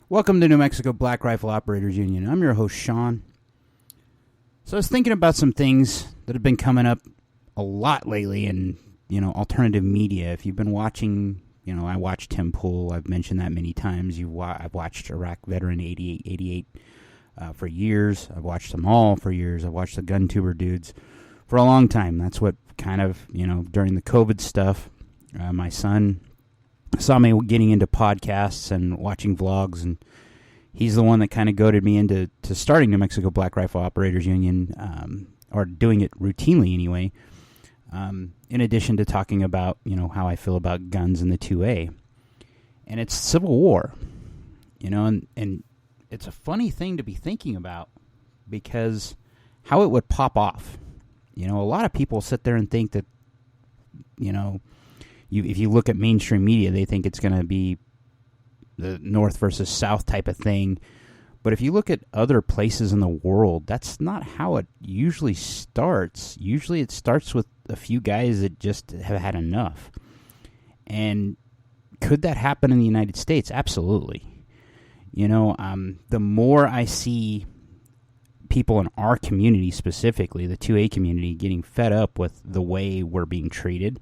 Welcome to New Mexico Black Rifle Operators Union. I'm your host, Sean. So I was thinking about some things that have been coming up a lot lately in, alternative media. If you've been watching, I watched Tim Pool. I've mentioned that many times. I've watched Iraq Veteran 88 for years. I've watched them all for years. I've watched the GunTuber dudes for a long time. That's what kind of, during the COVID stuff, my son saw me getting into podcasts and watching vlogs, and he's the one that kind of goaded me into starting New Mexico Black Rifle Operators Union, or doing it routinely anyway, in addition to talking about, how I feel about guns in the 2A. And it's Civil War, and it's a funny thing to be thinking about because how it would pop off. A lot of people sit there and think that, if you look at mainstream media, they think it's going to be the North versus South type of thing. But if you look at other places in the world, that's not how it usually starts. Usually it starts with a few guys that just have had enough. And could that happen in the United States? Absolutely. The more I see people in our community, specifically the 2A community, getting fed up with the way we're being treated,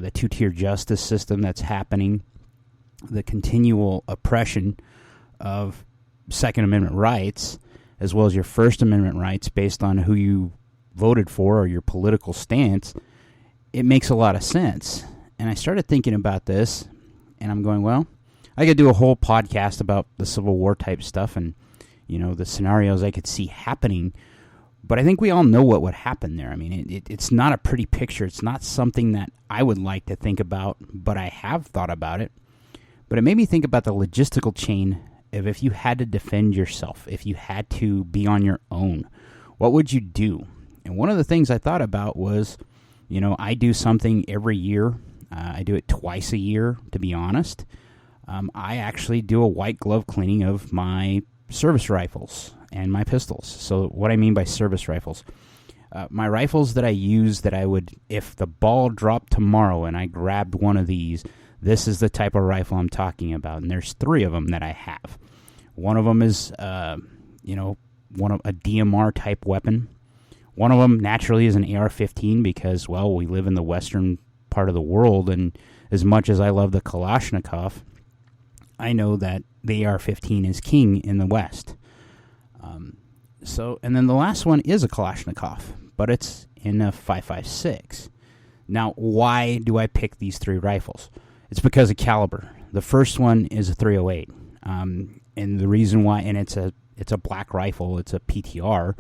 the two-tier justice system that's happening, the continual oppression of Second Amendment rights, as well as your First Amendment rights based on who you voted for or your political stance, it makes a lot of sense. And I started thinking about this, and I'm going, well, I could do a whole podcast about the Civil War type stuff and, the scenarios I could see happening. But I think we all know what would happen there. I mean, it's not a pretty picture. It's not something that I would like to think about, but I have thought about it. But it made me think about the logistical chain of if you had to defend yourself, if you had to be on your own, what would you do? And one of the things I thought about was, I do something every year. I do it twice a year, to be honest. I actually do a white glove cleaning of my service rifles and my pistols. So what I mean by service rifles, my rifles that I use that I would, if the ball dropped tomorrow and I grabbed one of these, this is the type of rifle I'm talking about. And there's 3 of them that I have. One of them is, one of a DMR type weapon. One of them naturally is an AR-15 because, well, we live in the western part of the world, and as much as I love the Kalashnikov, I know that the AR-15 is king in the West. And then the last one is a Kalashnikov, but it's in a 5.56. Now, why do I pick these 3 rifles? It's because of caliber. The first one is a .308, and the reason why, and it's a black rifle, it's a PTR.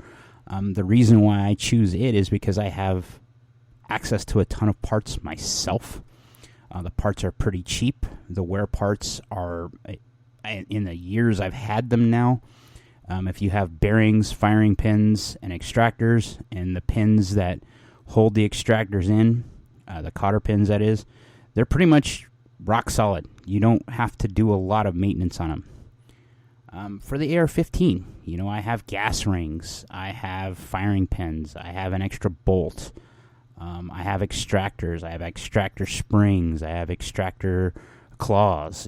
The reason why I choose it is because I have access to a ton of parts myself. The parts are pretty cheap. The wear parts are, in the years I've had them now, if you have bearings, firing pins, and extractors, and the pins that hold the extractors in, the cotter pins that is, they're pretty much rock solid. You don't have to do a lot of maintenance on them. For the AR-15, I have gas rings, I have firing pins, I have an extra bolt, I have extractors, I have extractor springs, I have extractor claws,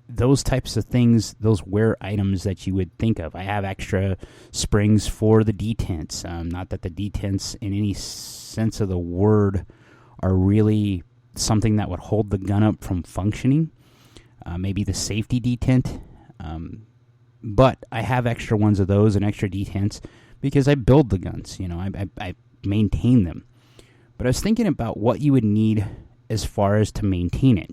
those types of things, those wear items that you would think of. I have extra springs for the detents. Not that the detents in any sense of the word are really something that would hold the gun up from functioning. Maybe the safety detent. But I have extra ones of those and extra detents because I build the guns. I maintain them. But I was thinking about what you would need as far as to maintain it.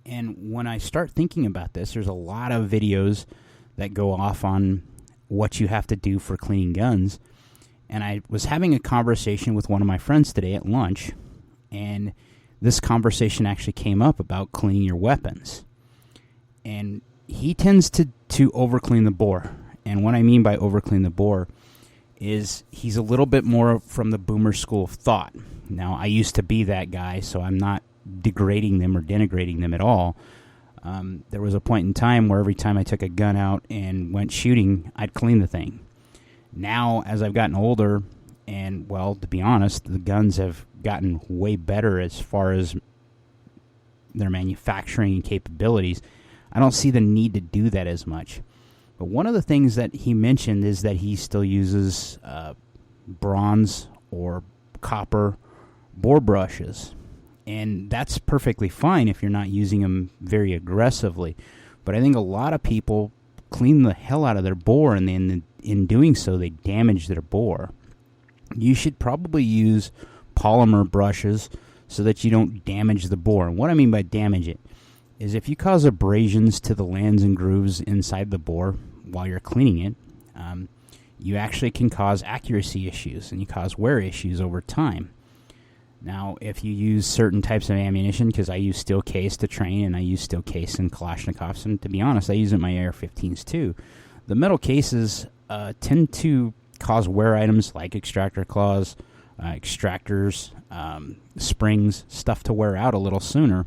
And when I start thinking about this, there's a lot of videos that go off on what you have to do for cleaning guns. And I was having a conversation with one of my friends today at lunch, and this conversation actually came up about cleaning your weapons. And he tends to overclean the bore. And what I mean by overclean the bore is he's a little bit more from the boomer school of thought. Now, I used to be that guy, so I'm not degrading them or denigrating them at all. There was a point in time where every time I took a gun out and went shooting, I'd clean the thing. Now, as I've gotten older, and, well, to be honest, the guns have gotten way better as far as their manufacturing capabilities, I don't see the need to do that as much. But one of the things that he mentioned is that he still uses bronze or copper bore brushes. And that's perfectly fine if you're not using them very aggressively. But I think a lot of people clean the hell out of their bore, and then in doing so, they damage their bore. You should probably use polymer brushes so that you don't damage the bore. And what I mean by damage it is if you cause abrasions to the lands and grooves inside the bore while you're cleaning it, you actually can cause accuracy issues, and you cause wear issues over time. Now, if you use certain types of ammunition, because I use steel case to train, and I use steel case in Kalashnikovs, and to be honest, I use it in my AR-15s too. The metal cases tend to cause wear items like extractor claws, extractors, springs, stuff to wear out a little sooner.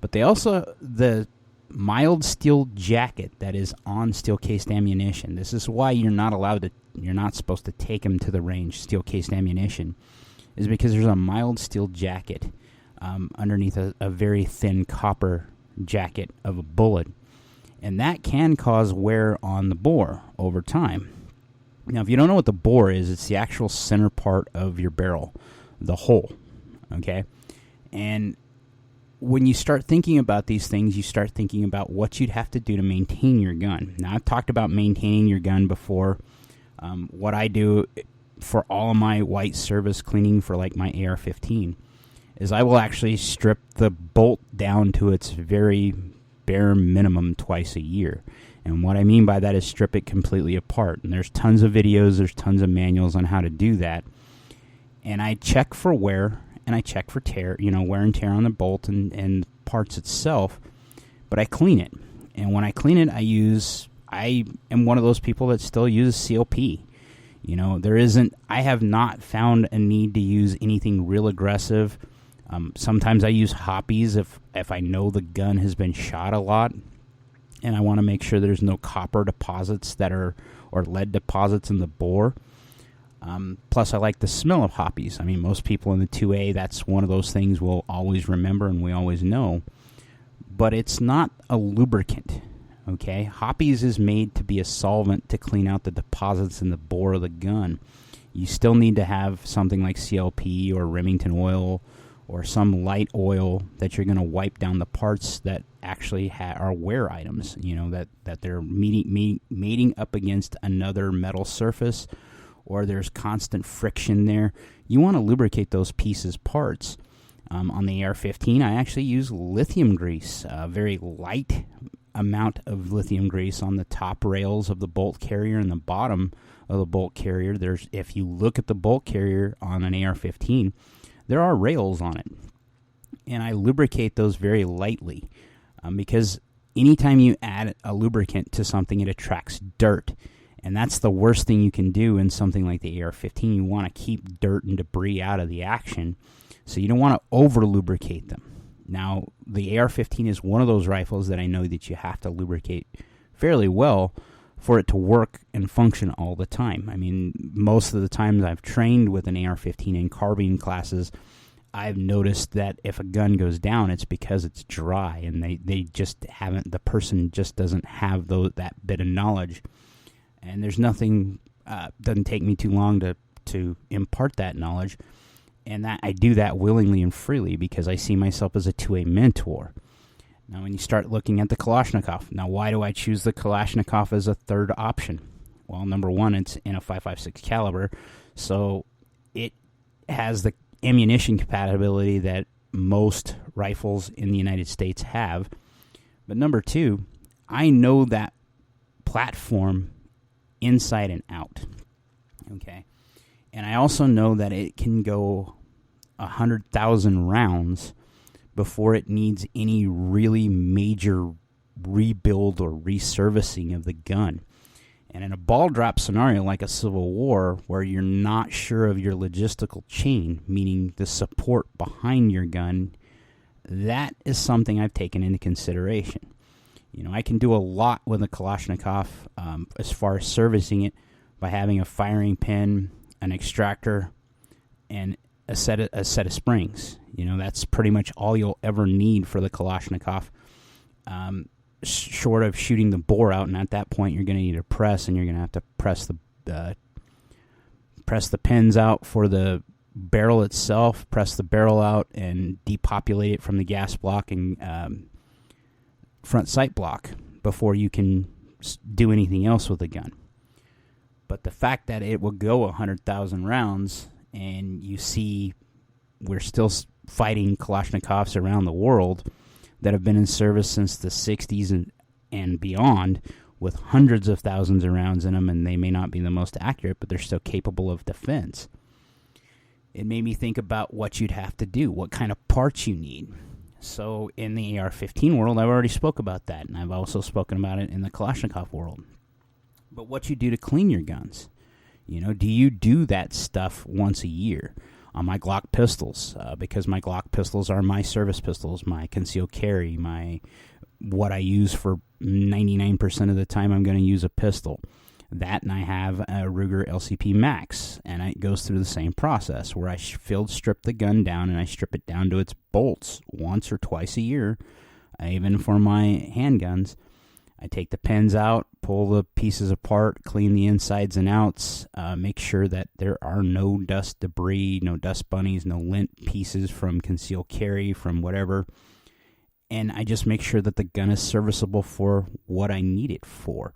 But they also, the mild steel jacket that is on steel cased ammunition, this is why you're not supposed to take them to the range, steel cased ammunition, is because there's a mild steel jacket underneath a very thin copper jacket of a bullet. And that can cause wear on the bore over time. Now, if you don't know what the bore is, it's the actual center part of your barrel, the hole, okay? And when you start thinking about these things, you start thinking about what you'd have to do to maintain your gun. Now, I've talked about maintaining your gun before. What I do for all of my white service cleaning for like my AR-15 is I will actually strip the bolt down to its very bare minimum twice a year. And what I mean by that is strip it completely apart. And there's tons of videos, there's tons of manuals on how to do that. And I check for wear, and I check for tear, wear and tear on the bolt and parts itself. But I clean it. And when I clean it, I am one of those people that still uses CLP. I have not found a need to use anything real aggressive. Sometimes I use hoppies if I know the gun has been shot a lot, and I want to make sure there's no copper deposits or lead deposits in the bore. Plus, I like the smell of hoppies. I mean, most people in the 2A, that's one of those things we'll always remember and we always know. But it's not a lubricant. Okay, hoppies is made to be a solvent to clean out the deposits in the bore of the gun. You still need to have something like CLP or Remington oil or some light oil that you're going to wipe down the parts that actually are wear items, that they're mating up against another metal surface, or there's constant friction there. You want to lubricate those parts. On the AR-15, I actually use lithium grease, a very light amount of lithium grease on the top rails of the bolt carrier and the bottom of the bolt carrier. If you look at the bolt carrier on an AR-15, there are rails on it. And I lubricate those very lightly because anytime you add a lubricant to something, it attracts dirt. And that's the worst thing you can do in something like the AR-15. You want to keep dirt and debris out of the action, so you don't want to over-lubricate them. Now, the AR-15 is one of those rifles that I know that you have to lubricate fairly well for it to work and function all the time. I mean, most of the times I've trained with an AR-15 in carbine classes, I've noticed that if a gun goes down, it's because it's dry, and they just haven't, the person just doesn't have that bit of knowledge. And there's nothing, doesn't take me too long to impart that knowledge. And that I do that willingly and freely because I see myself as a 2A mentor. Now, when you start looking at the Kalashnikov, now why do I choose the Kalashnikov as a third option? Well, number one, it's in a .556 caliber, so it has the ammunition compatibility that most rifles in the United States have. But number two, I know that platform inside and out. Okay. And I also know that it can go 100,000 rounds before it needs any really major rebuild or reservicing of the gun. And in a ball drop scenario like a Civil War, where you're not sure of your logistical chain, meaning the support behind your gun, that is something I've taken into consideration. I can do a lot with a Kalashnikov as far as servicing it by having a firing pin, an extractor, and a set of springs. That's pretty much all you'll ever need for the Kalashnikov. short of shooting the bore out, and at that point you're going to need a press, and you're going to have to press the pins out for the barrel itself, press the barrel out, and depopulate it from the gas block and front sight block before you can do anything else with the gun. But the fact that it will go 100,000 rounds, and you see we're still fighting Kalashnikovs around the world that have been in service since the 60s and beyond, with hundreds of thousands of rounds in them, and they may not be the most accurate, but they're still capable of defense. It made me think about what you'd have to do, what kind of parts you need. So in the AR-15 world, I've already spoke about that, and I've also spoken about it in the Kalashnikov world. But what you do to clean your guns. Do you do that stuff once a year? On my Glock pistols, because my Glock pistols are my service pistols, my concealed carry, what I use for 99% of the time I'm going to use a pistol. That, and I have a Ruger LCP Max, and it goes through the same process where I field strip the gun down, and I strip it down to its bolts once or twice a year. Even for my handguns, I take the pins out, pull the pieces apart, clean the insides and outs, make sure that there are no dust debris, no dust bunnies, no lint pieces from concealed carry, from whatever. And I just make sure that the gun is serviceable for what I need it for.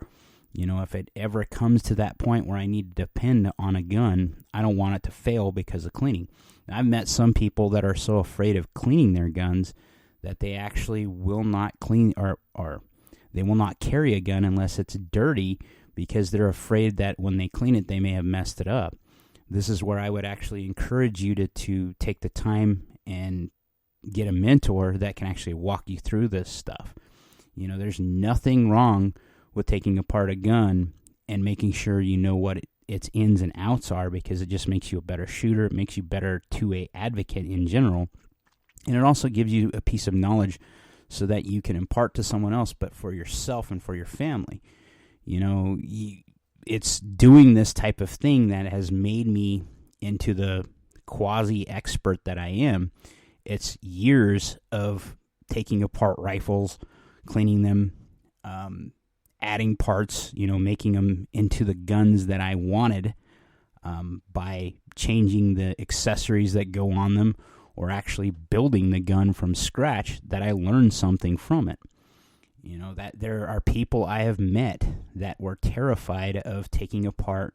If it ever comes to that point where I need to depend on a gun, I don't want it to fail because of cleaning. I've met some people that are so afraid of cleaning their guns that they actually will not clean or they will not carry a gun unless it's dirty, because they're afraid that when they clean it, they may have messed it up. This is where I would actually encourage you to take the time and get a mentor that can actually walk you through this stuff. There's nothing wrong with taking apart a gun and making sure you know what its ins and outs are, because it just makes you a better shooter. It makes you better 2A advocate in general. And it also gives you a piece of knowledge so that you can impart to someone else, but for yourself and for your family. It's doing this type of thing that has made me into the quasi-expert that I am. It's years of taking apart rifles, cleaning them, adding parts, making them into the guns that I wanted, by changing the accessories that go on them, or actually building the gun from scratch, that I learned something from it. That there are people I have met that were terrified of taking apart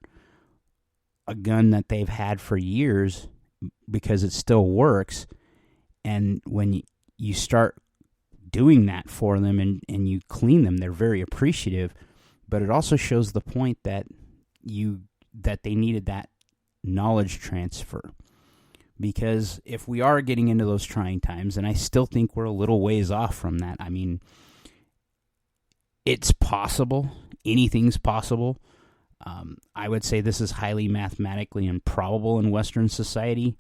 a gun that they've had for years because it still works. And when you start doing that for them and you clean them, they're very appreciative. But it also shows the point that they needed that knowledge transfer. Because if we are getting into those trying times, and I still think we're a little ways off from that, I mean, it's possible. Anything's possible. I would say this is highly mathematically improbable in Western society.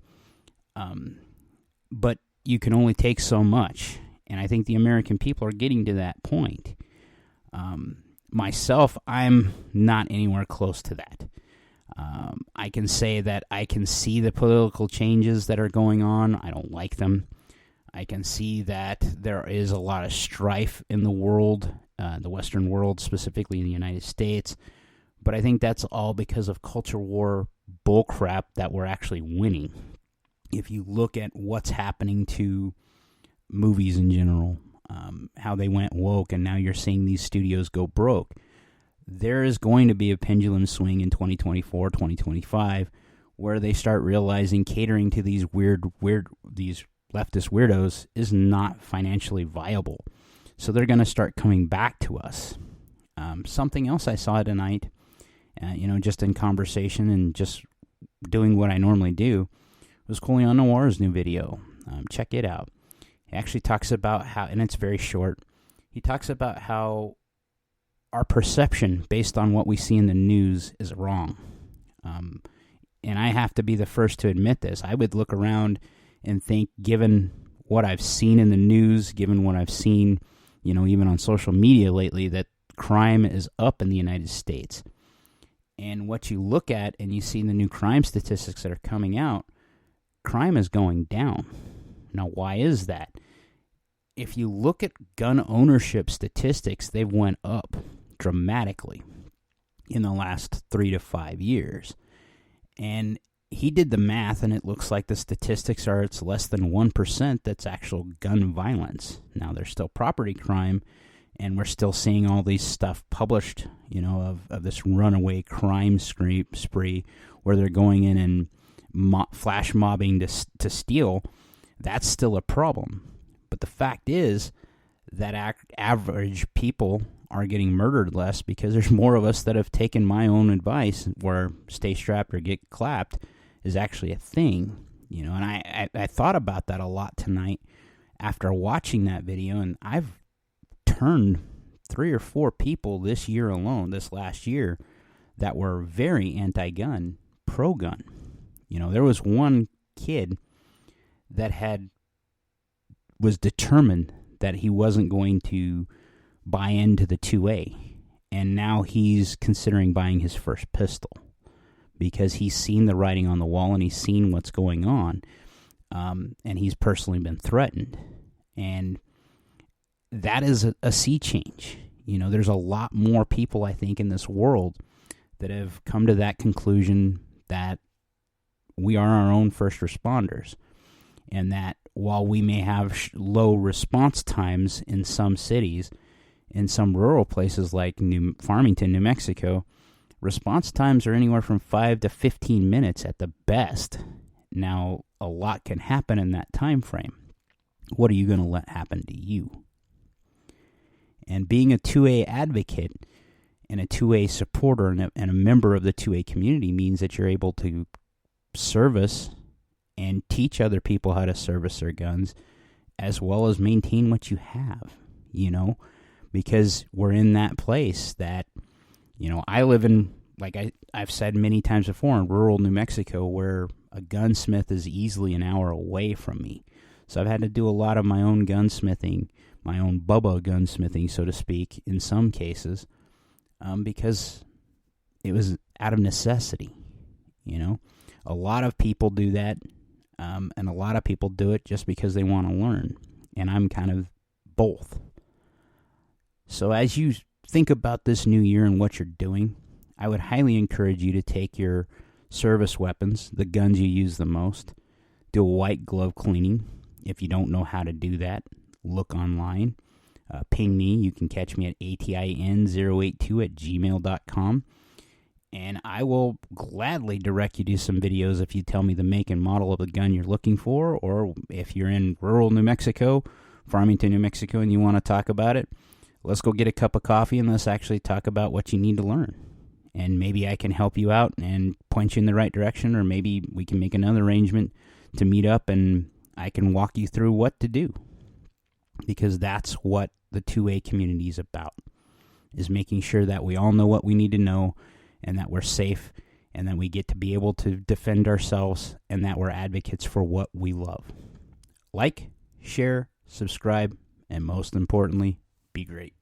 But you can only take so much. And I think the American people are getting to that point. Myself, I'm not anywhere close to that. I can say that I can see the political changes that are going on. I don't like them. I can see that there is a lot of strife in the world, the Western world, specifically in the United States. But I think that's all because of culture war bullcrap that we're actually winning. If you look at what's happening to movies in general, how they went woke, and now you're seeing these studios go broke. There is going to be a pendulum swing in 2024, 2025, where they start realizing catering to these these leftist weirdos is not financially viable. So they're going to start coming back to us. Something else I saw tonight, just in conversation and just doing what I normally do, was Colion Noir's new video. Check it out. He actually talks about how, and it's very short, he talks about how our perception based on what we see in the news is wrong. And I have to be the first to admit this. I would look around and think, given what I've seen in the news, given what I've seen, even on social media lately, that crime is up in the United States. And what you look at and you see the new crime statistics that are coming out, crime is going down. Now, why is that? if you look at gun ownership statistics, they've went up dramatically in the last 3 to 5 years. And he did the math, and it looks like the statistics are it's less than 1% that's actual gun violence. Now, there's still property crime, and we're still seeing all these stuff published, of this runaway crime spree where they're going in and flash mobbing to steal. That's still a problem. But the fact is that average people are getting murdered less because there's more of us that have taken my own advice where stay strapped or get clapped is actually a thing, and I thought about that a lot tonight after watching that video, and I've turned 3 or 4 people this last year, that were very anti-gun, pro-gun. There was one kid that was determined that he wasn't going to buy into the 2A, and now he's considering buying his first pistol because he's seen the writing on the wall and he's seen what's going on, and he's personally been threatened. And that is a sea change. There's a lot more people, I think, in this world that have come to that conclusion that we are our own first responders, and that while we may have low response times in some cities, in some rural places like Farmington, New Mexico, response times are anywhere from 5 to 15 minutes at the best. Now, a lot can happen in that time frame. What are you going to let happen to you? And being a 2A advocate and a 2A supporter and a member of the 2A community means that you're able to service and teach other people how to service their guns, as well as maintain what you have, because we're in that place that, I live in, like I've said many times before, in rural New Mexico, where a gunsmith is easily an hour away from me. So I've had to do a lot of my own gunsmithing, my own Bubba gunsmithing, so to speak, in some cases, because it was out of necessity. A lot of people do that, and a lot of people do it just because they want to learn, and I'm kind of both. So as you think about this new year and what you're doing, I would highly encourage you to take your service weapons, the guns you use the most, do a white glove cleaning. If you don't know how to do that, look online. Ping me. You can catch me at atin082@gmail.com. And I will gladly direct you to some videos if you tell me the make and model of the gun you're looking for, or if you're in rural New Mexico, Farmington, New Mexico, and you want to talk about it, let's go get a cup of coffee and let's actually talk about what you need to learn. And maybe I can help you out and point you in the right direction, or maybe we can make another arrangement to meet up and I can walk you through what to do. Because that's what the 2A community is about, is making sure that we all know what we need to know, and that we're safe, and that we get to be able to defend ourselves, and that we're advocates for what we love. Like, share, subscribe, and most importantly, be great.